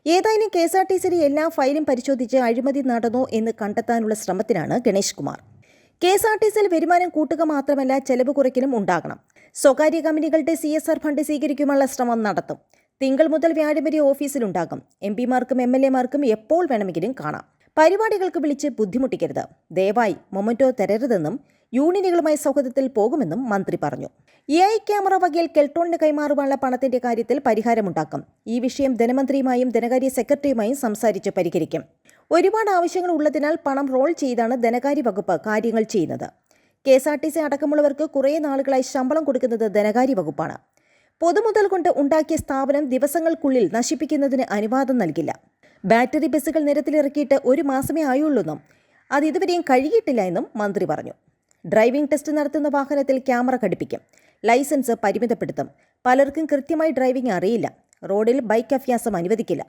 ഏതായാലും KSRTCയുടെ എല്ലാ ഫയലും പരിശോധിച്ച് അഴിമതി നടന്നോ എന്ന് കണ്ടെത്താനുള്ള ശ്രമത്തിലാണ് ഗണേഷ് കുമാർ. KSRTCയിൽ വരുമാനം കൂട്ടുക മാത്രമല്ല, ചെലവ് കുറയ്ക്കലും ഉണ്ടാകണം. സ്വകാര്യ കമ്പനികളുടെ CSR ഫണ്ട് സ്വീകരിക്കുവാനുള്ള ശ്രമം നടത്തും. തിങ്കൾ മുതൽ വ്യാഴം വരെ ഓഫീസിലുണ്ടാകും. MP മാർക്കും MLA മാർക്കും എപ്പോൾ വേണമെങ്കിലും കാണാം. പരിപാടികൾക്ക് വിളിച്ച് ബുദ്ധിമുട്ടിക്കരുത്. ദയവായി മൊമെന്റോ തരരുതെന്നും യൂണിയനുകളുമായി സൗഹൃദത്തിൽ പോകുമെന്നും മന്ത്രി പറഞ്ഞു. AI ക്യാമറ വകയിൽ കെൽട്രോണിന് കൈമാറുവാനുള്ള പണത്തിന്റെ കാര്യത്തിൽ പരിഹാരമുണ്ടാക്കും. ഈ വിഷയം ധനമന്ത്രിയുമായും ധനകാര്യ സെക്രട്ടറിയുമായും സംസാരിച്ച് പരിഹരിക്കും. ഒരുപാട് ആവശ്യങ്ങൾ ഉള്ളതിനാൽ പണം റോൾ ചെയ്താണ് ധനകാര്യ വകുപ്പ് കാര്യങ്ങൾ ചെയ്യുന്നത്. KSRTC അടക്കമുള്ളവർക്ക് കുറേ നാളുകളായി ശമ്പളം കൊടുക്കുന്നത് ധനകാര്യ വകുപ്പാണ്. പൊതുമുതൽ കൊണ്ട് ഉണ്ടാക്കിയ സ്ഥാപനം ദിവസങ്ങൾക്കുള്ളിൽ നശിപ്പിക്കുന്നതിന് അനുവാദം നൽകില്ല. ബാറ്ററി ബസ്സുകൾ നിരത്തിലിറക്കിയിട്ട് 1 മാസമേ ആയുള്ളൂന്നും അത് ഇതുവരെയും കഴിയിട്ടില്ല എന്നും മന്ത്രി പറഞ്ഞു. ഡ്രൈവിംഗ് ടെസ്റ്റ് നടത്തുന്ന വാഹനത്തിൽ ക്യാമറ ഘടിപ്പിക്കും. ലൈസൻസ് പരിമിതപ്പെടുത്തും. പലർക്കും കൃത്യമായി ഡ്രൈവിംഗ് അറിയില്ല. റോഡിൽ ബൈക്ക് അഭ്യാസം അനുവദിക്കില്ല.